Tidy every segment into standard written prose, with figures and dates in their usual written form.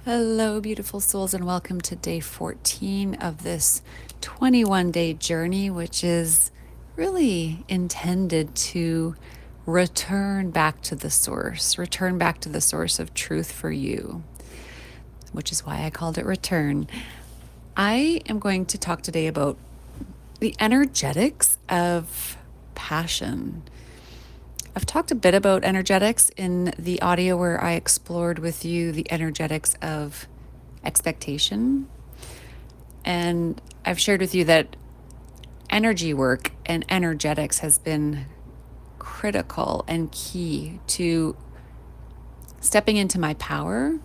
Hello, beautiful souls, and welcome to day 14 of this 21-day journey, which is really intended to return back to the source of truth for you, which is why I called it Return. I am going to talk today about the energetics of passion. I've talked a bit about energetics in the audio where I explored with you the energetics of expectation. And I've shared with you that energy work and energetics has been critical and key to stepping into my power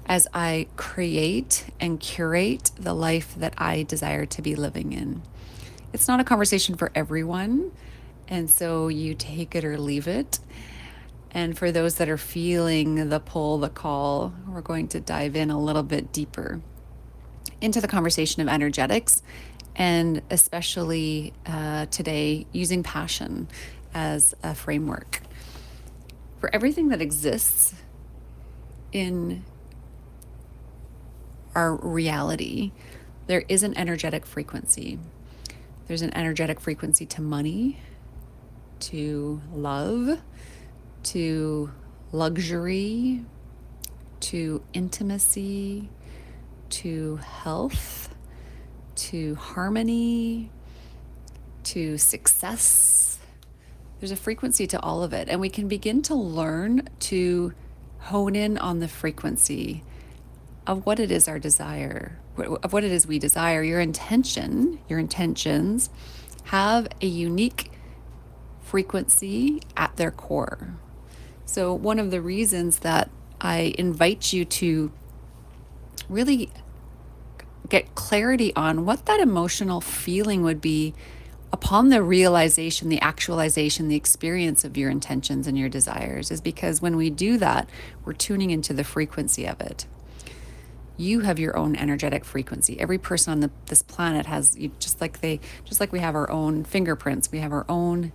as I create and curate the life that I desire to be living in. It's not a conversation for everyone. And so you take it or leave it. And for those that are feeling the pull, the call, we're going to dive in a little bit deeper into the conversation of energetics, and especially today, using passion as a framework. For everything that exists in our reality, there is an energetic frequency. There's an energetic frequency to money, to love, to luxury, to intimacy, to health, to harmony, to success. There's a frequency to all of it. And we can begin to learn to hone in on the frequency of what it is our desire, of what it is we desire. Your intentions have a unique frequency at their core. So one of the reasons that I invite you to really get clarity on what that emotional feeling would be upon the realization, the actualization, the experience of your intentions and your desires is because when we do that, we're tuning into the frequency of it. You have your own energetic frequency. Every person on this planet has, just like we have our own fingerprints, we have our own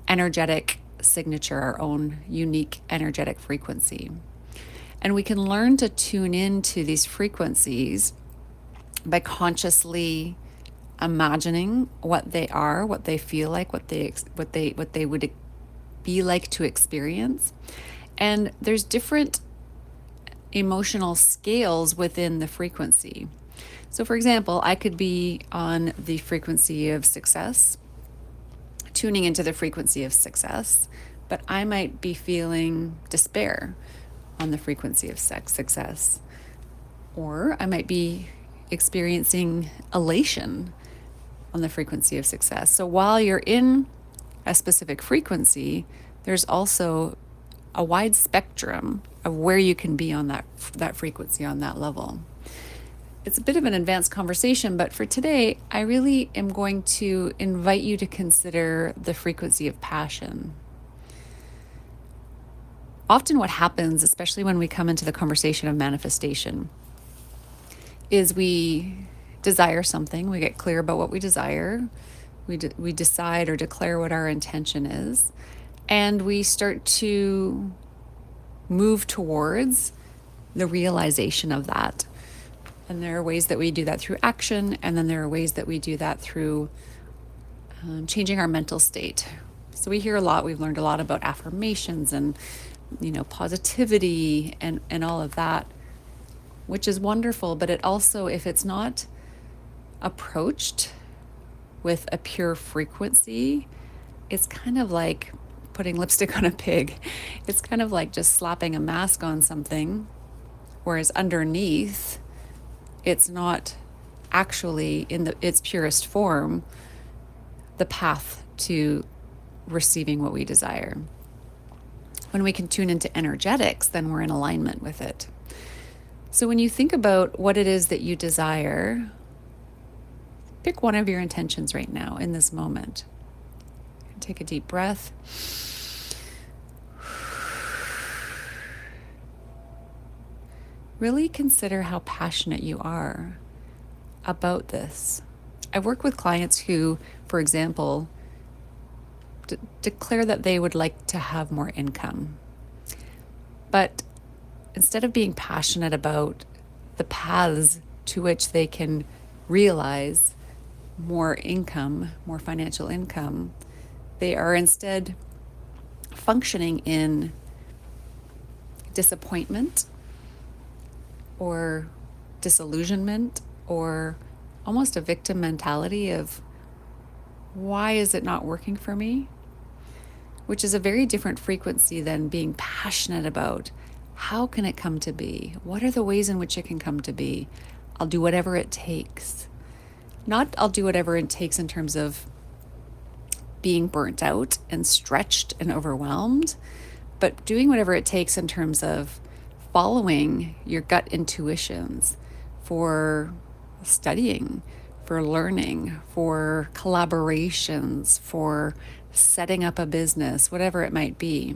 energetic signature, our own unique energetic frequency. And we can learn to tune into these frequencies by consciously imagining what they are, what they feel like, what they would be like to experience. And there's different emotional scales within the frequency. So for example, I could be on the frequency of success, tuning into the frequency of success, but I might be feeling despair on the frequency of success. Or I might be experiencing elation on the frequency of success. So while you're in a specific frequency, there's also a wide spectrum of where you can be on that frequency, on that level. It's a bit of an advanced conversation, but for today, I really am going to invite you to consider the frequency of passion. Often what happens, especially when we come into the conversation of manifestation, is we desire something, we get clear about what we desire, we decide or declare what our intention is, and we start to move towards the realization of that. And there are ways that we do that through action, and then there are ways that we do that through changing our mental state. So we hear a lot, we've learned a lot about affirmations and positivity and all of that, which is wonderful, but it also, if it's not approached with a pure frequency, it's kind of like putting lipstick on a pig. It's kind of like just slapping a mask on something, whereas underneath, it's not actually in its purest form, the path to receiving what we desire. When we can tune into energetics, then we're in alignment with it. So when you think about what it is that you desire, pick one of your intentions right now in this moment. Take a deep breath. Really consider how passionate you are about this. I work with clients who, for example, declare that they would like to have more income. But instead of being passionate about the paths to which they can realize more income, more financial income, they are instead functioning in disappointment or disillusionment or almost a victim mentality of, why is it not working for me? Which is a very different frequency than being passionate about, how can it come to be? What are the ways in which it can come to be? I'll do whatever it takes. Not I'll do whatever it takes in terms of being burnt out and stretched and overwhelmed, but doing whatever it takes in terms of following your gut intuitions for studying, for learning, for collaborations, for setting up a business, whatever it might be.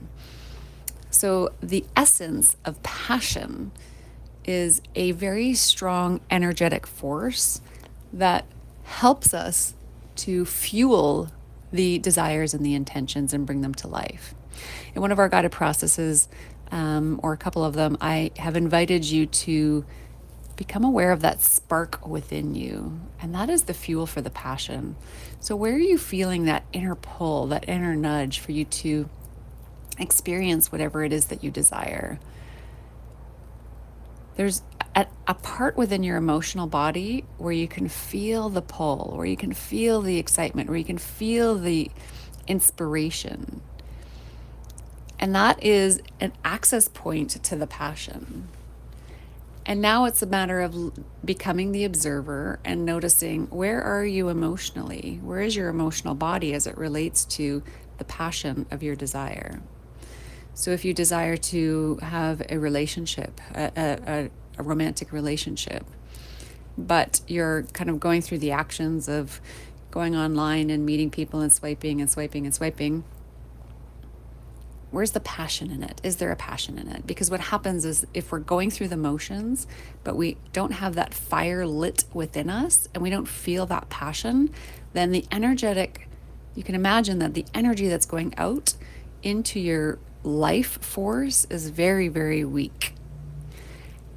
So, the essence of passion is a very strong energetic force that helps us to fuel the desires and the intentions and bring them to life. In one of our guided processes, or a couple of them, I have invited you to become aware of that spark within you. And that is the fuel for the passion. So, where are you feeling that inner pull, that inner nudge for you to experience whatever it is that you desire? There's a part within your emotional body where you can feel the pull, where you can feel the excitement, where you can feel the inspiration. And that is an access point to the passion. And now it's a matter of becoming the observer and noticing, where are you emotionally? Where is your emotional body as it relates to the passion of your desire? So if you desire to have a relationship, a romantic relationship, but you're kind of going through the actions of going online and meeting people and swiping and swiping and swiping, where's the passion in it? Is there a passion in it? Because what happens is, if we're going through the motions, but we don't have that fire lit within us and we don't feel that passion, then the energetic, you can imagine that the energy that's going out into your life force is very, very weak.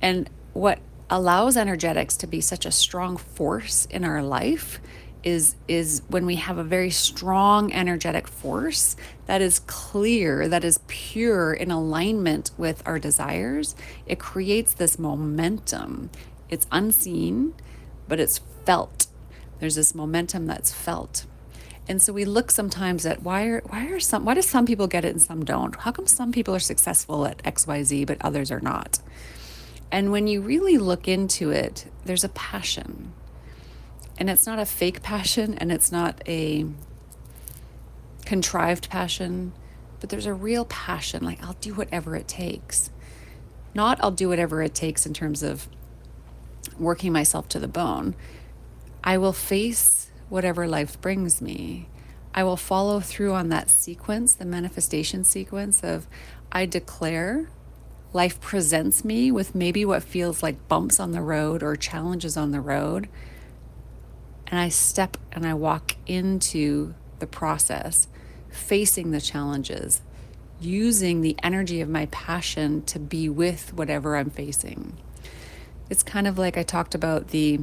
And what allows energetics to be such a strong force in our life is when we have a very strong energetic force that is clear, that is pure, in alignment with our desires. It creates this momentum. It's unseen, but it's felt. There's this momentum that's felt. And so we look sometimes at why do some people get it and some don't? How come some people are successful at XYZ but others are not? And when you really look into it, there's a passion. And it's not a fake passion, and it's not a contrived passion, but there's a real passion, like, I'll do whatever it takes. Not I'll do whatever it takes in terms of working myself to the bone. I will face whatever life brings me. I will follow through on that sequence, the manifestation sequence of, I declare, life presents me with maybe what feels like bumps on the road or challenges on the road. And I step and I walk into the process, facing the challenges, using the energy of my passion to be with whatever I'm facing. It's kind of like I talked about if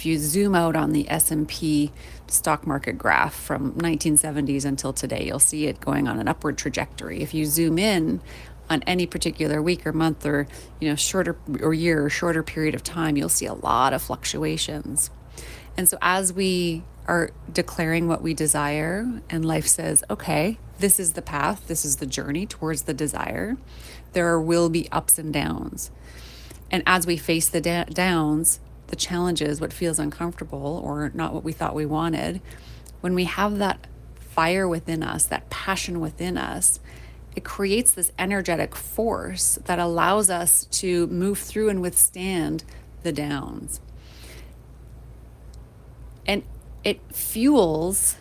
you zoom out on the S&P stock market graph from 1970s until today, you'll see it going on an upward trajectory. If you zoom in on any particular week or month or shorter or year or shorter period of time, you'll see a lot of fluctuations. And so as we are declaring what we desire and life says, okay, this is the path, this is the journey towards the desire, there will be ups and downs. And as we face the downs, the challenges, what feels uncomfortable or not what we thought we wanted, when we have that fire within us, that passion within us, it creates this energetic force that allows us to move through and withstand the downs. And it fuels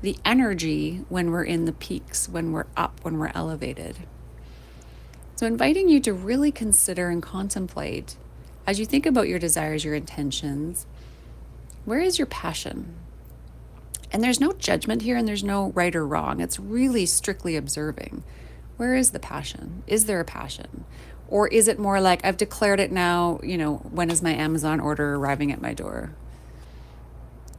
the energy when we're in the peaks, when we're up, when we're elevated. So inviting you to really consider and contemplate, as you think about your desires, your intentions, where is your passion? And there's no judgment here and there's no right or wrong. It's really strictly observing. Where is the passion? Is there a passion? Or is it more like, I've declared it now, when is my Amazon order arriving at my door?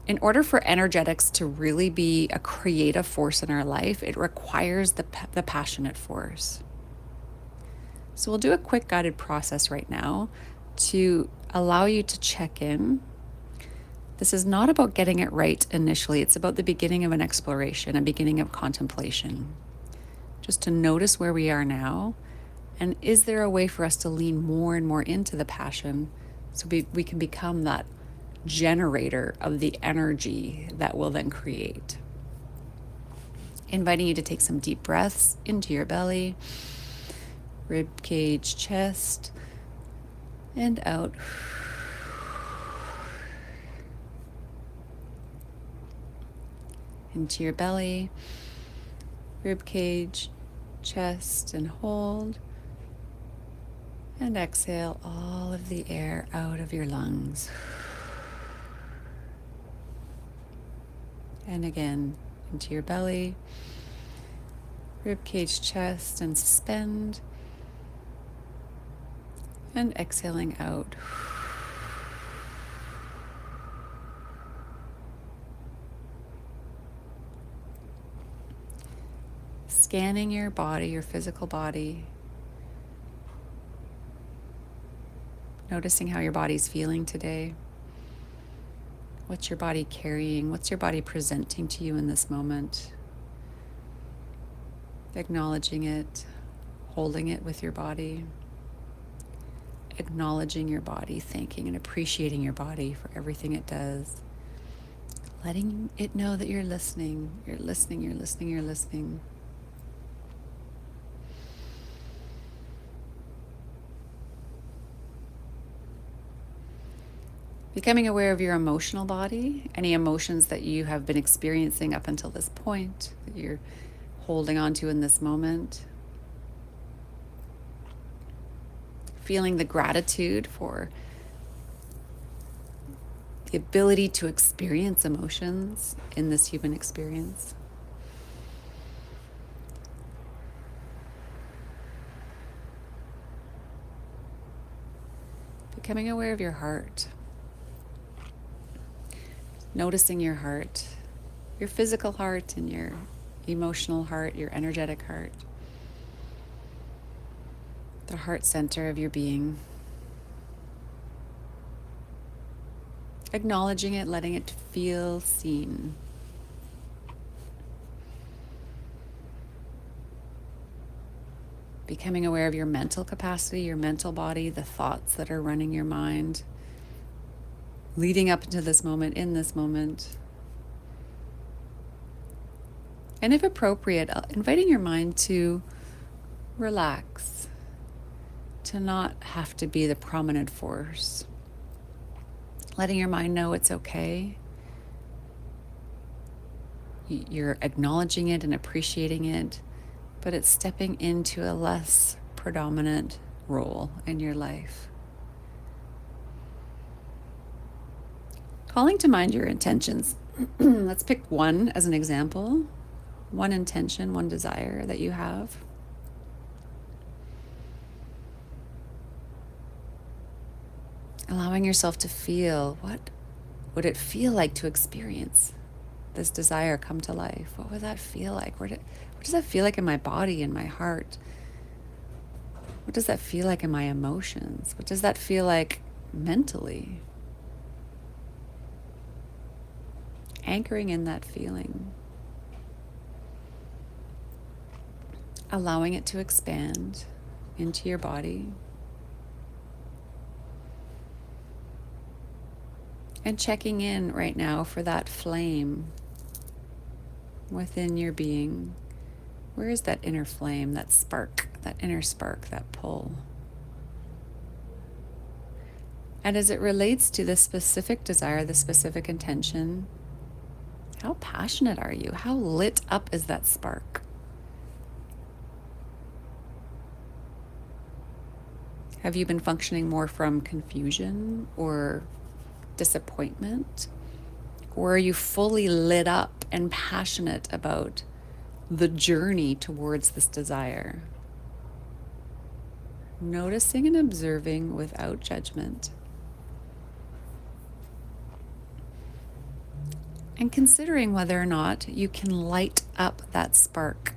In order for energetics to really be a creative force in our life, it requires the passionate force. So we'll do a quick guided process right now to allow you to check in. This is not about getting it right initially. It's about the beginning of an exploration, a beginning of contemplation. Just to notice where we are now, and is there a way for us to lean more and more into the passion so we can become that generator of the energy that will then create. Inviting you to take some deep breaths into your belly, rib cage, chest, and out. Into your belly, rib cage, chest, and hold. And exhale all of the air out of your lungs. And again, into your belly, rib cage, chest, and suspend. And exhaling out. Scanning your body, your physical body. Noticing how your body's feeling today. What's your body carrying? What's your body presenting to you in this moment? Acknowledging it, holding it with your body. Acknowledging your body, thanking and appreciating your body for everything it does. Letting it know that you're listening. You're listening, you're listening, you're listening. Becoming aware of your emotional body, any emotions that you have been experiencing up until this point, that you're holding on to in this moment. Feeling the gratitude for the ability to experience emotions in this human experience. Becoming aware of your heart. Noticing your heart, your physical heart and your emotional heart, your energetic heart, the heart center of your being. Acknowledging it, letting it feel seen. Becoming aware of your mental capacity, your mental body, the thoughts that are running your mind, leading up into this moment, in this moment. And if appropriate, inviting your mind to relax, to not have to be the prominent force. Letting your mind know it's okay. You're acknowledging it and appreciating it, but it's stepping into a less predominant role in your life. Calling to mind your intentions. Let's pick one as an example. One intention, one desire that you have. Allowing yourself to feel, what would it feel like to experience this desire come to life? What would that feel like? What does that feel like in my body, in my heart? What does that feel like in my emotions? What does that feel like mentally? Anchoring in that feeling. Allowing it to expand into your body. And checking in right now for that flame within your being. Where is that inner flame, that spark, that inner spark, that pull? And as it relates to the specific desire, the specific intention, how passionate are you? How lit up is that spark? Have you been functioning more from confusion or disappointment? Or are you fully lit up and passionate about the journey towards this desire? noticing and observing without judgment, and considering whether or not you can light up that spark.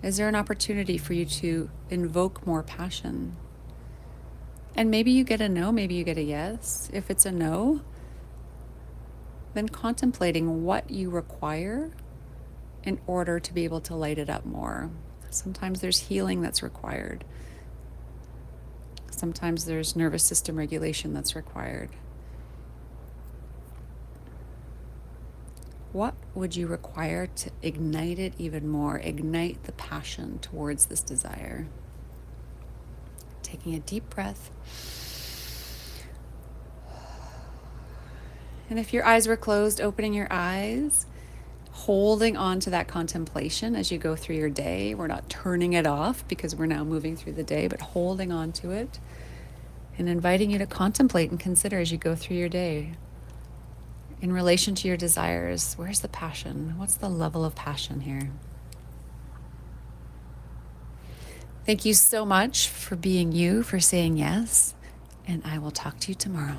Is there an opportunity for you to invoke more passion? And maybe you get a no, maybe you get a yes. If it's a no, then contemplating what you require in order to be able to light it up more. Sometimes there's healing that's required. Sometimes there's nervous system regulation that's required. What would you require to ignite it even more, ignite the passion towards this desire? Taking a deep breath. And if your eyes were closed, opening your eyes, holding on to that contemplation as you go through your day. We're not turning it off because we're now moving through the day, but holding on to it and inviting you to contemplate and consider as you go through your day. In relation to your desires, where's the passion? What's the level of passion here? Thank you so much for being you, for saying yes, and I will talk to you tomorrow.